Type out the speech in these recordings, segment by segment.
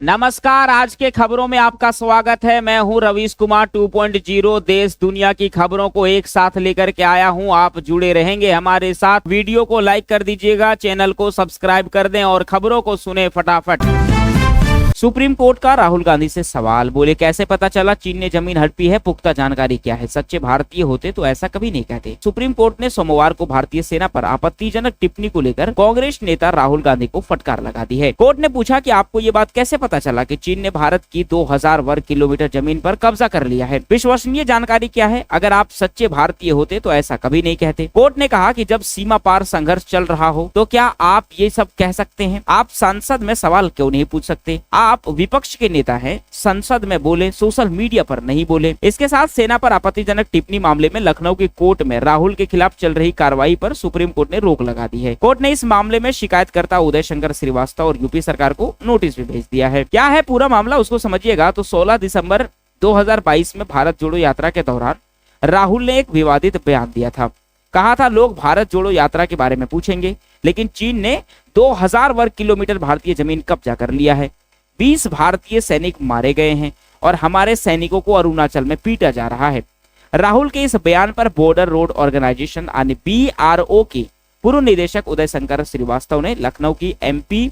नमस्कार, आज के खबरों में आपका स्वागत है। मैं हूं रवीश कुमार 2.0। देश दुनिया की खबरों को एक साथ लेकर के आया हूं। आप जुड़े रहेंगे हमारे साथ। वीडियो को लाइक कर दीजिएगा, चैनल को सब्सक्राइब कर दें और खबरों को सुने फटाफट। सुप्रीम कोर्ट का राहुल गांधी से सवाल। बोले, कैसे पता चला चीन ने जमीन हड़पी है? पुख्ता जानकारी क्या है? सच्चे भारतीय होते तो ऐसा कभी नहीं कहते। सुप्रीम कोर्ट ने सोमवार को भारतीय सेना पर आपत्तिजनक टिप्पणी को लेकर कांग्रेस नेता राहुल गांधी को फटकार लगा दी है। कोर्ट ने पूछा कि आपको ये बात कैसे पता चला कि चीन ने भारत की 2000 वर्ग किलोमीटर जमीन पर कब्जा कर लिया है? विश्वसनीय जानकारी क्या है? अगर आप सच्चे भारतीय होते तो ऐसा कभी नहीं कहते। कोर्ट ने कहा कि जब सीमा पार संघर्ष चल रहा हो तो क्या आप ये सब कह सकते हैं? आप संसद में सवाल क्यों नहीं पूछ सकते? आप विपक्ष के नेता हैं, संसद में बोले, सोशल मीडिया पर नहीं बोले। इसके साथ सेना पर आपत्तिजनक टिप्पणी मामले में लखनऊ की कोर्ट में राहुल के खिलाफ चल रही कार्रवाई पर सुप्रीम कोर्ट ने रोक लगा दी है। कोर्ट ने इस मामले में शिकायतकर्ता उदय शंकर श्रीवास्तव और यूपी सरकार को नोटिस भी भेज दिया है। क्या है पूरा मामला, उसको समझिएगा। तो 16 दिसंबर 2022 में भारत जोड़ो यात्रा के दौरान राहुल ने एक विवादित बयान दिया था। कहा था, लोग भारत जोड़ो यात्रा के बारे में पूछेंगे, लेकिन चीन ने 2000 वर्ग किलोमीटर भारतीय जमीन कब्जा कर लिया है। 20 भारतीय सैनिक मारे गए हैं और हमारे सैनिकों को अरुणाचल में पीटा जा रहा है। राहुल के इस बयान पर बॉर्डर रोड ऑर्गेनाइजेशन यानी BRO के पूर्व निदेशक उदय शंकर श्रीवास्तव ने लखनऊ की MP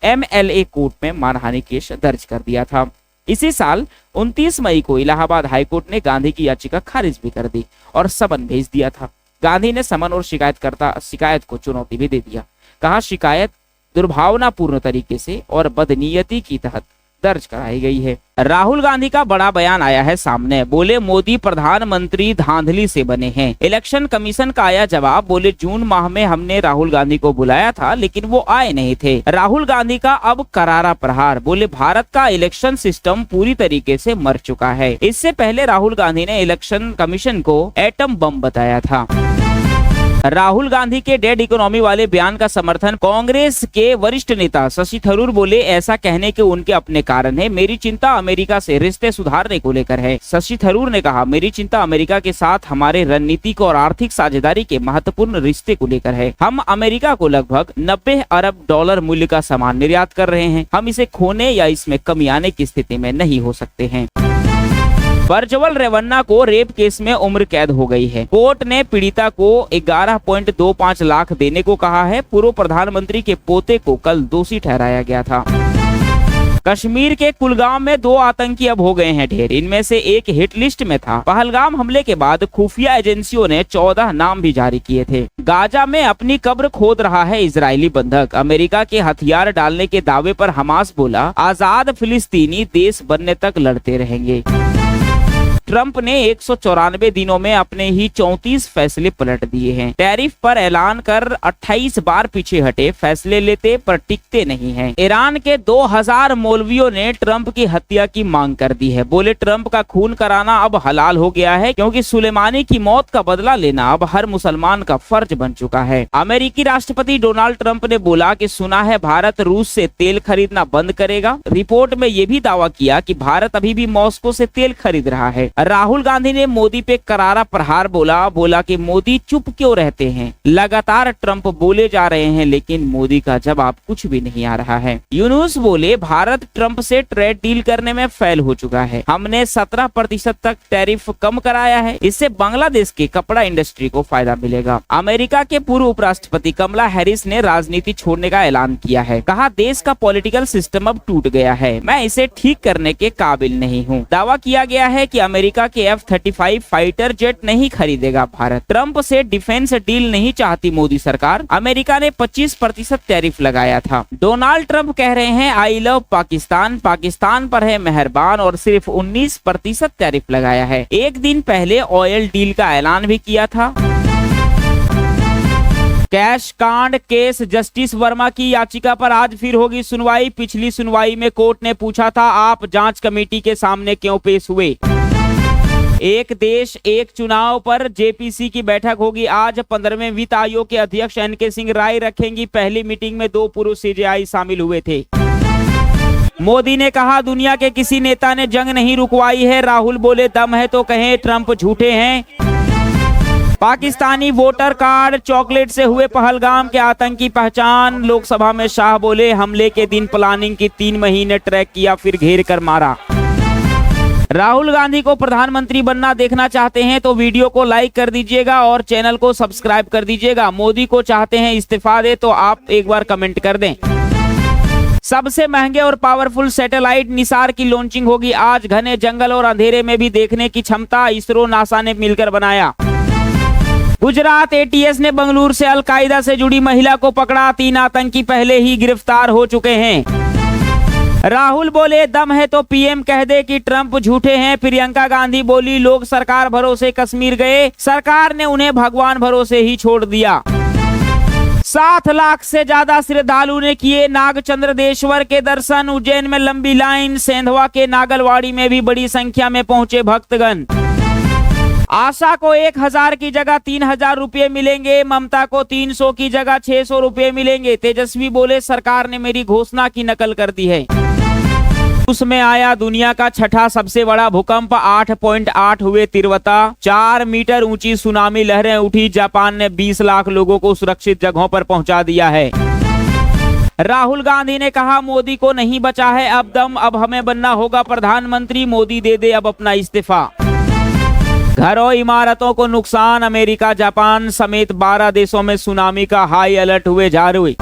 MLA कोर्ट में मानहानि केस दर्ज कर दिया था। इसी साल 29 मई को इलाहाबाद हाईकोर्ट ने गांधी की याचिका खारिज भी कर दी और समन भेज दिया था। गांधी ने समन और शिकायत को चुनौती भी दे दिया। कहा, शिकायत दुर्भावनापूर्ण तरीके से और बदनीयती की तहत दर्ज कराई गई है। राहुल गांधी का बड़ा बयान आया है सामने। बोले, मोदी प्रधानमंत्री धांधली से बने हैं। इलेक्शन कमीशन का आया जवाब। बोले, जून माह में हमने राहुल गांधी को बुलाया था लेकिन वो आए नहीं थे। राहुल गांधी का अब करारा प्रहार। बोले, भारत का इलेक्शन सिस्टम पूरी तरीके से मर चुका है। इससे पहले राहुल गांधी ने इलेक्शन कमीशन को एटम बम बताया था। राहुल गांधी के डेड इकोनॉमी वाले बयान का समर्थन कांग्रेस के वरिष्ठ नेता शशि थरूर बोले, ऐसा कहने के उनके अपने कारण है। मेरी चिंता अमेरिका से रिश्ते सुधारने को लेकर है। शशि थरूर ने कहा, मेरी चिंता अमेरिका के साथ हमारे रणनीतिक और आर्थिक साझेदारी के महत्वपूर्ण रिश्ते को लेकर है। हम अमेरिका को लगभग 90 अरब डॉलर मूल्य का सामान निर्यात कर रहे हैं। हम इसे खोने या इसमें कमी आने की स्थिति में नहीं हो सकते हैं। प्रज्वल रेवन्ना को रेप केस में उम्र कैद हो गई है। कोर्ट ने पीड़िता को 11.25 लाख देने को कहा है। पूर्व प्रधानमंत्री के पोते को कल दोषी ठहराया गया था। कश्मीर के कुलगाम में 2 आतंकी अब हो गए हैं ढेर। इनमें से एक हिट लिस्ट में था। पहलगाम हमले के बाद खुफिया एजेंसियों ने 14 नाम भी जारी किए थे। गाजा में अपनी कब्र खोद रहा है इजरायली बंधक। अमेरिका के हथियार डालने के दावे पर हमास बोला, आजाद फिलिस्तीनी देश बनने तक लड़ते रहेंगे। ट्रंप ने 194 दिनों में अपने ही 34 फैसले पलट दिए हैं। टैरिफ पर ऐलान कर 28 बार पीछे हटे। फैसले लेते पर टिकते नहीं हैं। ईरान के 2000 मौलवियों ने ट्रंप की हत्या की मांग कर दी है। बोले, ट्रंप का खून कराना अब हलाल हो गया है क्योंकि सुलेमानी की मौत का बदला लेना अब हर मुसलमान का फर्ज बन चुका है। अमेरिकी राष्ट्रपति डोनाल्ड ट्रंप ने बोला कि सुना है भारत रूस से तेल खरीदना बंद करेगा। रिपोर्ट में ये भी दावा किया कि भारत अभी भी मॉस्को से तेल खरीद रहा है। राहुल गांधी ने मोदी पे करारा प्रहार बोला कि मोदी चुप क्यों रहते हैं? लगातार ट्रंप बोले जा रहे हैं लेकिन मोदी का जवाब कुछ भी नहीं आ रहा है। यूनुस बोले, भारत ट्रंप से ट्रेड डील करने में फेल हो चुका है। हमने 17% तक टैरिफ कम कराया है। इससे बांग्लादेश के कपड़ा इंडस्ट्री को फायदा मिलेगा। अमेरिका के पूर्व उपराष्ट्रपति कमला हैरिस ने राजनीति छोड़ने का ऐलान किया है। कहा, देश का पॉलिटिकल सिस्टम अब टूट गया है। मैं इसे ठीक करने के काबिल नहीं हूँ। दावा किया गया है कि अमेरिका के F-35 फाइटर जेट नहीं खरीदेगा भारत। ट्रंप से डिफेंस डील नहीं चाहती मोदी सरकार। अमेरिका ने 25% टैरिफ लगाया था। डोनाल्ड ट्रंप कह रहे हैं, आई लव पाकिस्तान, पाकिस्तान पर है मेहरबान, और सिर्फ 19% टैरिफ लगाया है। एक दिन पहले ऑयल डील का ऐलान भी किया था। कैश कांड केस जस्टिस वर्मा की याचिका पर आज फिर होगी सुनवाई। पिछली सुनवाई में कोर्ट ने पूछा था, आप जांच कमेटी के सामने क्यों पेश हुए? एक देश एक चुनाव पर जेपीसी की बैठक होगी आज। 15वें वित्त आयोग के अध्यक्ष NK सिंह राय रखेंगी। पहली मीटिंग में 2 पूर्व CJI शामिल हुए थे। मोदी ने कहा, दुनिया के किसी नेता ने जंग नहीं रुकवाई है। राहुल बोले, दम है तो कहें ट्रंप झूठे हैं। पाकिस्तानी वोटर कार्ड चॉकलेट से हुए पहलगाम के आतंकी पहचान। लोकसभा में शाह बोले हमले के दिन प्लानिंग की 3 महीने ट्रैक किया, फिर घेर कर मारा। राहुल गांधी को प्रधानमंत्री बनना देखना चाहते हैं तो वीडियो को लाइक कर दीजिएगा और चैनल को सब्सक्राइब कर दीजिएगा। मोदी को चाहते हैं इस्तीफा दे तो आप एक बार कमेंट कर दें। सबसे महंगे और पावरफुल सैटेलाइट निसार की लॉन्चिंग होगी आज। घने जंगल और अंधेरे में भी देखने की क्षमता इसरो नासा ने मिलकर बनाया। गुजरात एटीएस ने बंगलुरु से अलकायदा से जुड़ी महिला को पकड़ा। 3 आतंकी पहले ही गिरफ्तार हो चुके हैं। राहुल बोले दम है तो पीएम कह दे कि ट्रंप झूठे हैं। प्रियंका गांधी बोली लोग सरकार भरोसे कश्मीर गए, सरकार ने उन्हें भगवान भरोसे ही छोड़ दिया। 7 लाख से ज्यादा श्रद्धालु ने किए नागचंद्रदेश्वर के दर्शन। उज्जैन में लंबी लाइन, सेंधवा के नागलवाड़ी में भी बड़ी संख्या में पहुंचे भक्तगण। आशा को 1000 की जगह 3000 रुपये मिलेंगे, ममता को 300 की जगह 600 रुपये मिलेंगे। तेजस्वी बोले सरकार ने मेरी घोषणा की नकल कर दी है। उसमें आया दुनिया का 6ठा सबसे बड़ा भूकंप, 8.8 हुए तीव्रता। 4 मीटर ऊंची सुनामी लहरें उठी। जापान ने 20 लाख लोगों को सुरक्षित जगहों पर पहुंचा दिया है। राहुल गांधी ने कहा मोदी को नहीं बचा है अब दम, अब हमें बनना होगा प्रधानमंत्री। मोदी दे दे अब अपना इस्तीफा। घरों इमारतों को नुकसान। अमेरिका जापान समेत 12 देशों में सुनामी का हाई अलर्ट हुए जारी।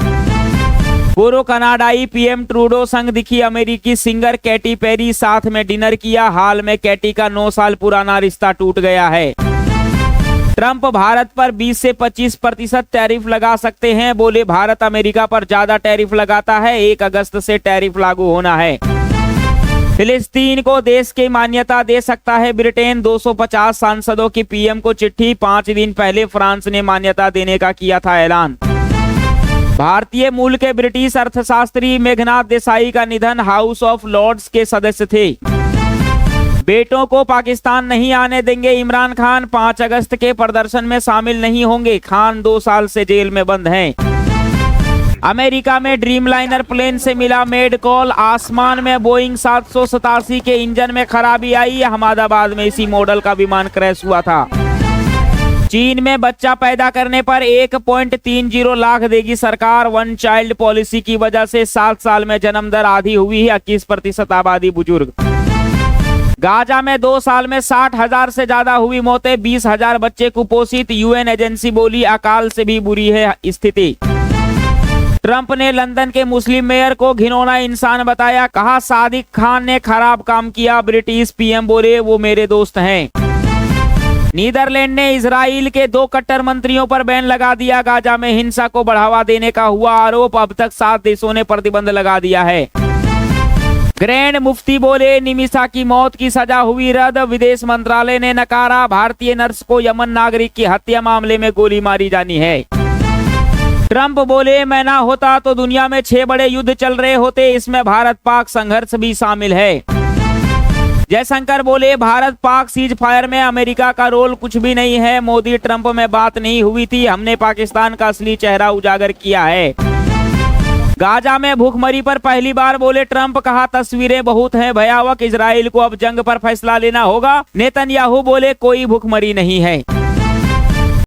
पूर्व कनाडाई पीएम ट्रूडो संग दिखी अमेरिकी सिंगर कैटी पेरी, साथ में डिनर किया। हाल में कैटी का 9 साल पुराना रिश्ता टूट गया है। ट्रंप भारत पर 20 से 25% टैरिफ लगा सकते हैं। बोले भारत अमेरिका पर ज्यादा टैरिफ लगाता है, 1 अगस्त से टैरिफ लागू होना है। फिलिस्तीन को देश की मान्यता दे सकता है ब्रिटेन। 250 सांसदों की पीएम को चिट्ठी। 5 दिन पहले फ्रांस ने मान्यता देने का किया था ऐलान। भारतीय मूल के ब्रिटिश अर्थशास्त्री मेघनाथ देसाई का निधन। हाउस ऑफ लॉर्ड्स के सदस्य थे। बेटों को पाकिस्तान नहीं आने देंगे इमरान खान। 5 अगस्त के प्रदर्शन में शामिल नहीं होंगे। खान 2 साल से जेल में बंद हैं। अमेरिका में ड्रीमलाइनर प्लेन से मिला मेड कॉल। आसमान में बोइंग 787 के इंजन में खराबी आई। अहमदाबाद में इसी मॉडल का विमान क्रैश हुआ था। चीन में बच्चा पैदा करने पर 1.30 लाख देगी सरकार। 1 चाइल्ड पॉलिसी की वजह से 7 साल में जन्म दर आधी हुई है। 21% आबादी बुजुर्ग। गाजा में 2 साल में 60,000 से ज्यादा हुई मौतें। 20,000 बच्चे कुपोषित। यूएन एजेंसी बोली अकाल से भी बुरी है स्थिति। ट्रंप ने लंदन के मुस्लिम मेयर को घिनौना इंसान बताया। कहा सादिक खान ने खराब काम किया। ब्रिटिश पीएम बोले वो मेरे दोस्त हैं। नीदरलैंड ने इजराइल के 2 कट्टर मंत्रियों पर बैन लगा दिया। गाजा में हिंसा को बढ़ावा देने का हुआ आरोप। अब तक 7 देशों ने प्रतिबंध लगा दिया है। ग्रैंड मुफ्ती बोले निमिषा की मौत की सजा हुई रद्द। विदेश मंत्रालय ने नकारा। भारतीय नर्स को यमन नागरिक की हत्या मामले में गोली मारी जानी है। ट्रंप बोले मैं ना होता तो दुनिया में 6 बड़े युद्ध चल रहे होते, इसमें भारत पाक संघर्ष भी शामिल है। जयशंकर बोले भारत पाक सीज फायर में अमेरिका का रोल कुछ भी नहीं है। मोदी ट्रंप में बात नहीं हुई थी, हमने पाकिस्तान का असली चेहरा उजागर किया है। गाजा में भूखमरी पर पहली बार बोले ट्रंप। कहा तस्वीरें बहुत हैं भयावह, इजराइल को अब जंग पर फैसला लेना होगा। नेतन्याहू बोले कोई भूखमरी नहीं है।